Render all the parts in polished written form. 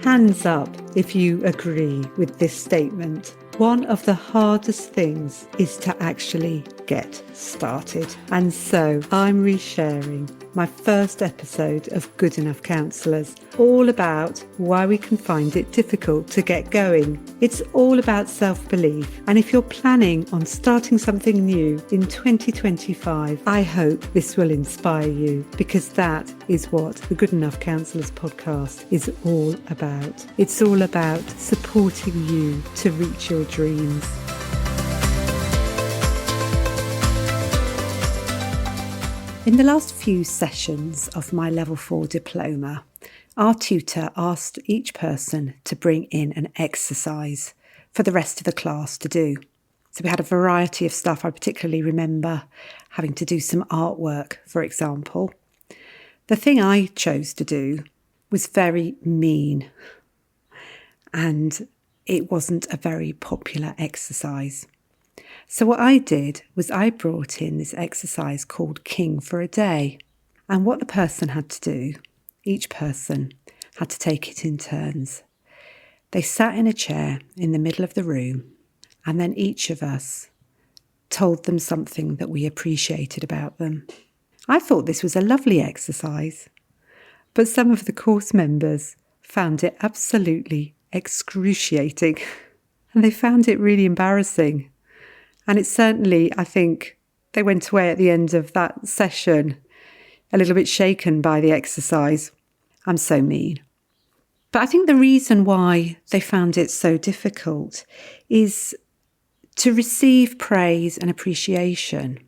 Hands up if you agree with this statement. One of the hardest things is to actually get started. And so I'm resharing my first episode of Good Enough Counsellors, all about why we can find it difficult to get going. It's all about self-belief. And if you're planning on starting something new in 2025, I hope this will inspire you, because that is what the Good Enough Counsellors podcast is all about. It's all about supporting you to reach your dreams. In the last few sessions of my Level 4 diploma, our tutor asked each person to bring in an exercise for the rest of the class to do. So we had a variety of stuff. I particularly remember having to do some artwork, for example. The thing I chose to do was very mean, and it wasn't a very popular exercise. So what I did was I brought in this exercise called King for a Day. And what the person had to do, each person had to take it in turns. They sat in a chair in the middle of the room, and then each of us told them something that we appreciated about them. I thought this was a lovely exercise, but some of the course members found it absolutely excruciating, and they found it really embarrassing. And it certainly, I think, they went away at the end of that session a little bit shaken by the exercise. I'm so mean. But I think the reason why they found it so difficult is to receive praise and appreciation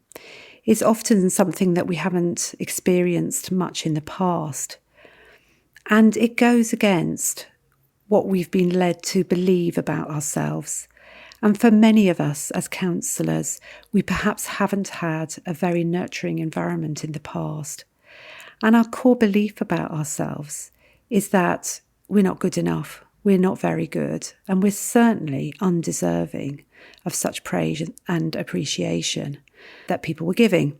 is often something that we haven't experienced much in the past. And it goes against what we've been led to believe about ourselves. And for many of us as counsellors, we perhaps haven't had a very nurturing environment in the past. And our core belief about ourselves is that we're not good enough, we're not very good, and we're certainly undeserving of such praise and appreciation that people were giving.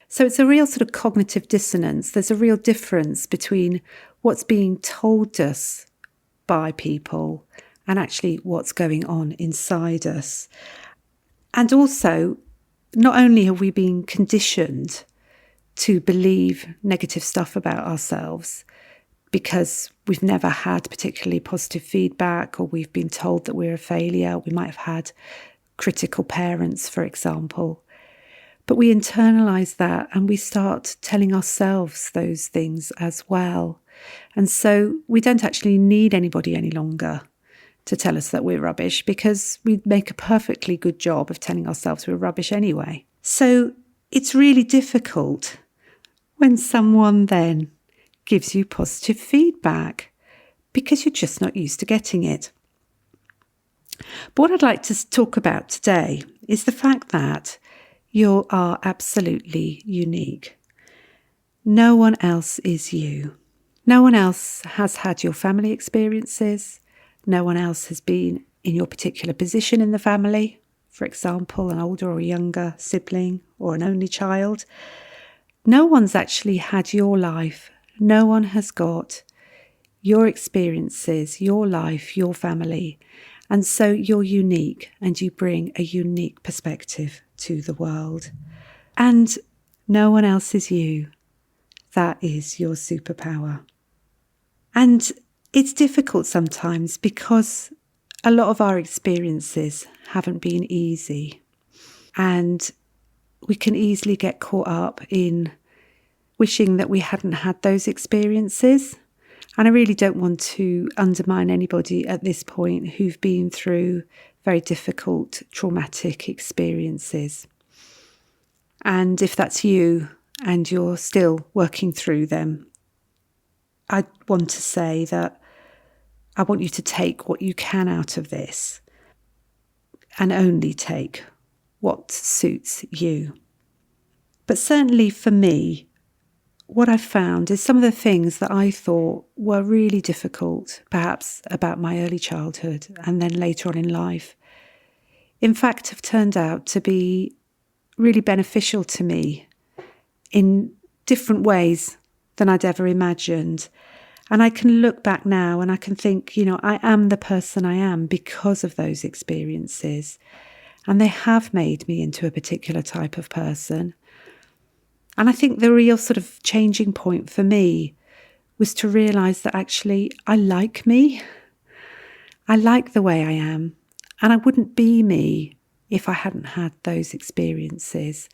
So it's a real sort of cognitive dissonance. There's a real difference between what's being told us by people and actually what's going on inside us. And also, not only have we been conditioned to believe negative stuff about ourselves because we've never had particularly positive feedback, or we've been told that we're a failure, we might have had critical parents, for example, but we internalise that and we start telling ourselves those things as well. And so we don't actually need anybody any longer to tell us that we're rubbish, because we make a perfectly good job of telling ourselves we're rubbish anyway. So it's really difficult when someone then gives you positive feedback, because you're just not used to getting it. But what I'd like to talk about today is the fact that you are absolutely unique. No one else is you. No one else has had your family experiences. No one else has been in your particular position in the family, for example, an older or younger sibling or an only child. No one's actually had your life. No one has got your experiences, your life, your family. And so you're unique, and you bring a unique perspective to the world. And no one else is you. That is your superpower. And it's difficult sometimes because a lot of our experiences haven't been easy, and we can easily get caught up in wishing that we hadn't had those experiences. And I really don't want to undermine anybody at this point who've been through very difficult, traumatic experiences. And if that's you and you're still working through them, I want to say that I want you to take what you can out of this and only take what suits you. But certainly for me, what I found is some of the things that I thought were really difficult, perhaps about my early childhood and then later on in life, in fact have turned out to be really beneficial to me in different ways than I'd ever imagined. And I can look back now and I can think, I am the person I am because of those experiences. And they have made me into a particular type of person. And I think the real sort of changing point for me was to realise that actually I like me. I like the way I am. And I wouldn't be me if I hadn't had those experiences.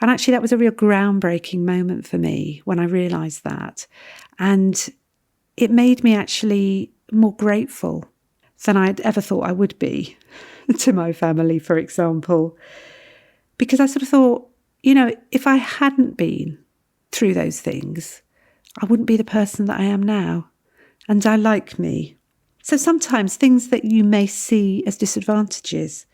And actually that was a real groundbreaking moment for me when I realised that. And it made me actually more grateful than I'd ever thought I would be to my family, for example. Because I sort of thought, if I hadn't been through those things, I wouldn't be the person that I am now. And I like me. So sometimes things that you may see as disadvantages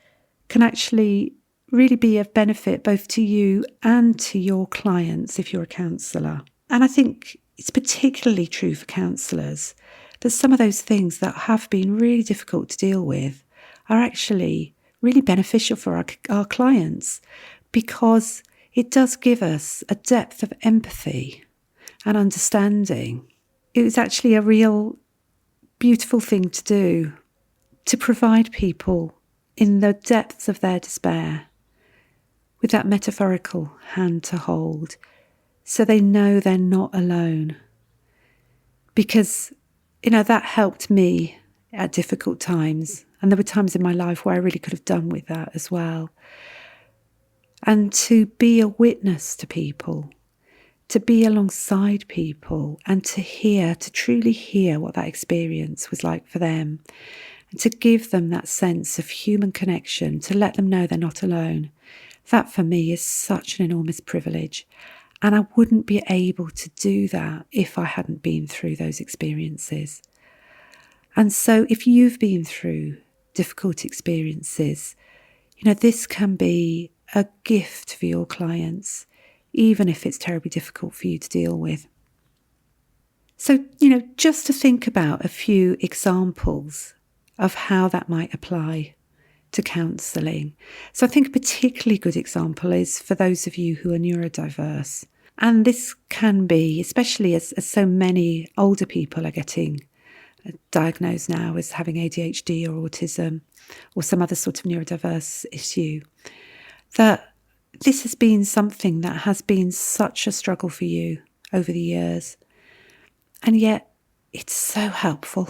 can actually really be of benefit both to you and to your clients if you're a counsellor. And I think it's particularly true for counsellors that some of those things that have been really difficult to deal with are actually really beneficial for our clients, because it does give us a depth of empathy and understanding. It was actually a real beautiful thing to do, to provide people in the depths of their despair with that metaphorical hand to hold, so they know they're not alone. Because, that helped me at difficult times. And there were times in my life where I really could have done with that as well. And to be a witness to people, to be alongside people and to truly hear what that experience was like for them. And to give them that sense of human connection, to let them know they're not alone. That for me is such an enormous privilege. And I wouldn't be able to do that if I hadn't been through those experiences. And so if you've been through difficult experiences, this can be a gift for your clients, even if it's terribly difficult for you to deal with. So, just to think about a few examples of how that might apply to counselling. So I think a particularly good example is for those of you who are neurodiverse. And this can be, especially as so many older people are getting diagnosed now as having ADHD or autism or some other sort of neurodiverse issue, that this has been something that has been such a struggle for you over the years. And yet it's so helpful.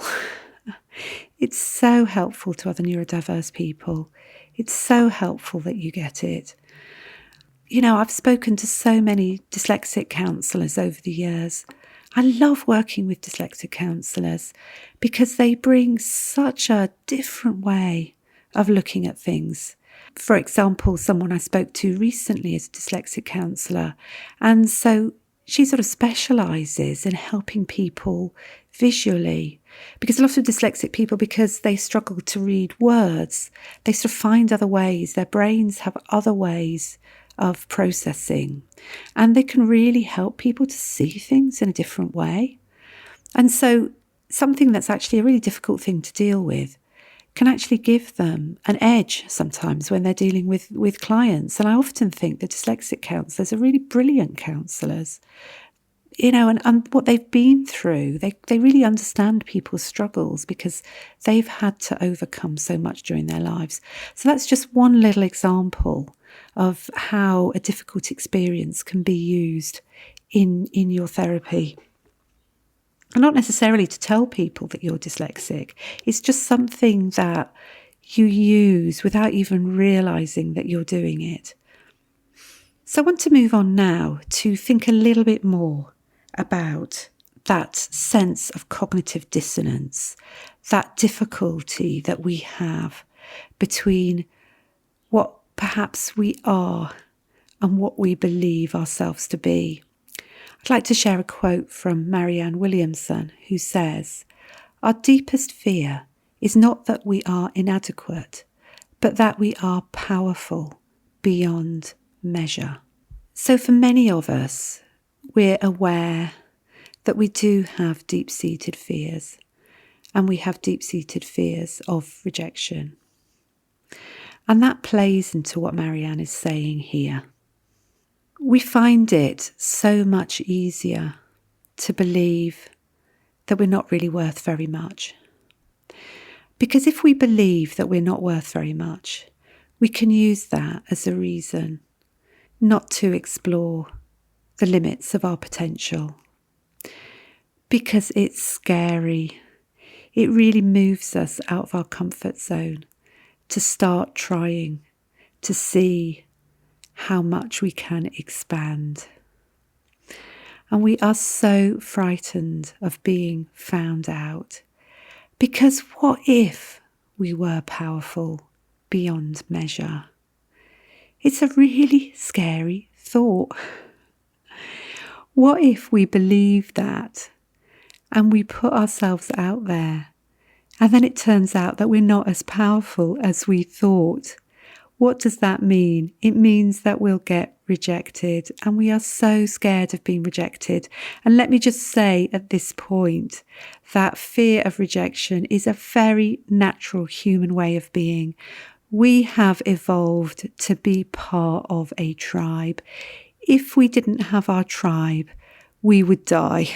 It's so helpful to other neurodiverse people. It's so helpful that you get it. I've spoken to so many dyslexic counsellors over the years. I love working with dyslexic counsellors because they bring such a different way of looking at things. For example, someone I spoke to recently is a dyslexic counsellor, and so she sort of specialises in helping people visually. Because a lot of dyslexic people, because they struggle to read words, they sort of find other ways. Their brains have other ways of processing, and they can really help people to see things in a different way. And so something that's actually a really difficult thing to deal with can actually give them an edge sometimes when they're dealing with clients. And I often think the dyslexic counsellors are really brilliant counsellors, and what they've been through, they really understand people's struggles because they've had to overcome so much during their lives. So that's just one little example of how a difficult experience can be used in your therapy. And not necessarily to tell people that you're dyslexic. It's just something that you use without even realising that you're doing it. So I want to move on now to think a little bit more about that sense of cognitive dissonance, that difficulty that we have between what perhaps we are and what we believe ourselves to be. I'd like to share a quote from Marianne Williamson, who says, "Our deepest fear is not that we are inadequate, but that we are powerful beyond measure." So for many of us, we're aware that we do have deep-seated fears, and we have deep-seated fears of rejection. And that plays into what Marianne is saying here. We find it so much easier to believe that we're not really worth very much. Because if we believe that we're not worth very much, we can use that as a reason not to explore the limits of our potential. Because it's scary. It really moves us out of our comfort zone to start trying to see how much we can expand. And we are so frightened of being found out. Because what if we were powerful beyond measure? It's a really scary thought. What if we believe that and we put ourselves out there and then it turns out that we're not as powerful as we thought? What does that mean? It means that we'll get rejected, and we are so scared of being rejected. And let me just say at this point that fear of rejection is a very natural human way of being. We have evolved to be part of a tribe. If we didn't have our tribe, we would die.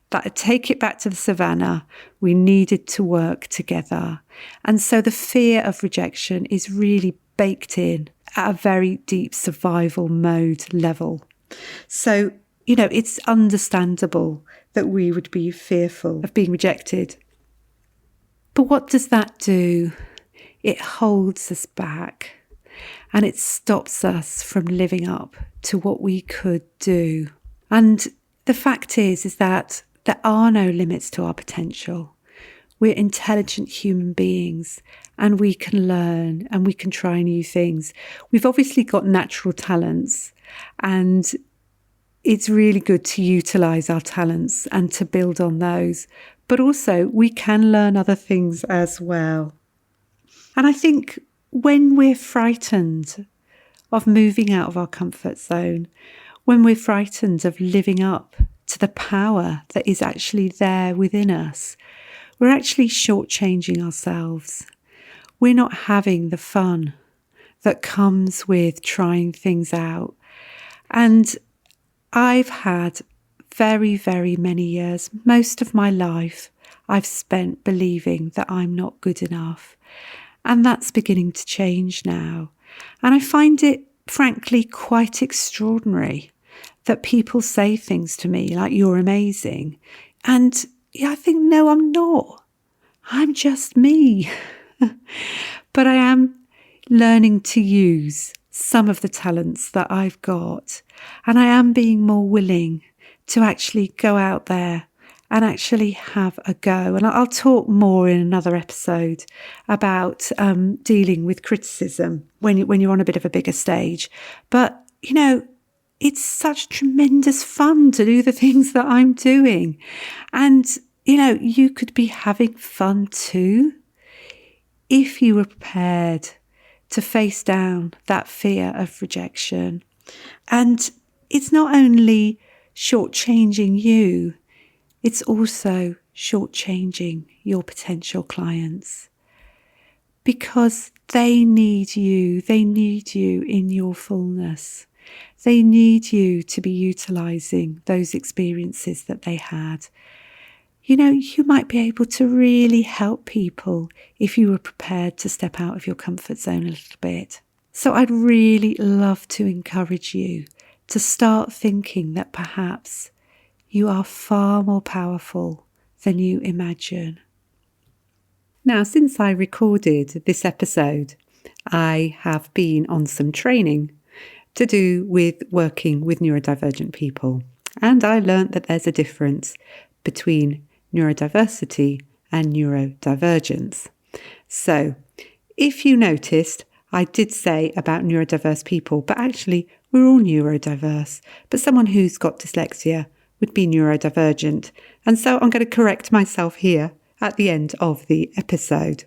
That take it back to the savannah, we needed to work together. And so the fear of rejection is really baked in at a very deep survival mode level. So, it's understandable that we would be fearful of being rejected. But what does that do? It holds us back and it stops us from living up to what we could do. And the fact is that there are no limits to our potential. We're intelligent human beings and we can learn and we can try new things. We've obviously got natural talents, and it's really good to utilise our talents and to build on those. But also we can learn other things as well. And I think when we're frightened of moving out of our comfort zone, when we're frightened of living up to the power that is actually there within us, we're actually shortchanging ourselves. We're not having the fun that comes with trying things out. And I've had very, very many years, most of my life, I've spent believing that I'm not good enough. And that's beginning to change now. And I find it, frankly, quite extraordinary that people say things to me like, "You're amazing." And I think, no, I'm not. I'm just me. But I am learning to use some of the talents that I've got. And I am being more willing to actually go out there and actually have a go. And I'll talk more in another episode about dealing with criticism when you're on a bit of a bigger stage. But, it's such tremendous fun to do the things that I'm doing. And, you could be having fun too if you were prepared to face down that fear of rejection. And it's not only shortchanging you, it's also shortchanging your potential clients, because they need you in your fullness. They need you to be utilising those experiences that they had. You might be able to really help people if you were prepared to step out of your comfort zone a little bit. So I'd really love to encourage you to start thinking that perhaps you are far more powerful than you imagine. Now, since I recorded this episode, I have been on some training to do with working with neurodivergent people. And I learnt that there's a difference between neurodiversity and neurodivergence. So if you noticed, I did say about neurodiverse people, but actually we're all neurodiverse. But someone who's got dyslexia would be neurodivergent. And so I'm going to correct myself here at the end of the episode.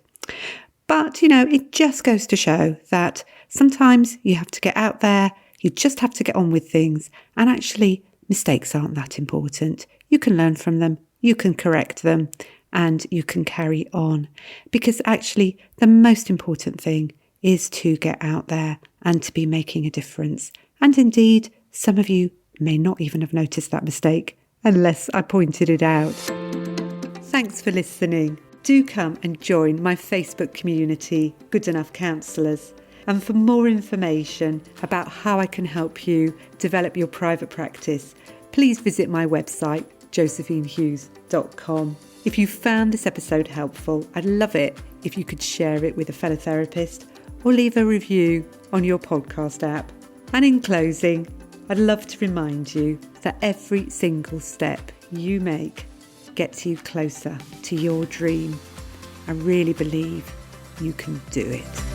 But, it just goes to show that sometimes you have to get out there, you just have to get on with things, and actually mistakes aren't that important. You can learn from them, you can correct them, and you can carry on. Because actually the most important thing is to get out there and to be making a difference. And indeed, some of you may not even have noticed that mistake unless I pointed it out. Thanks for listening. Do come and join my Facebook community, Good Enough Counsellors. And for more information about how I can help you develop your private practice, please visit my website, josephinehughes.com. If you found this episode helpful, I'd love it if you could share it with a fellow therapist or leave a review on your podcast app. And in closing, I'd love to remind you that every single step you make gets you closer to your dream. I really believe you can do it.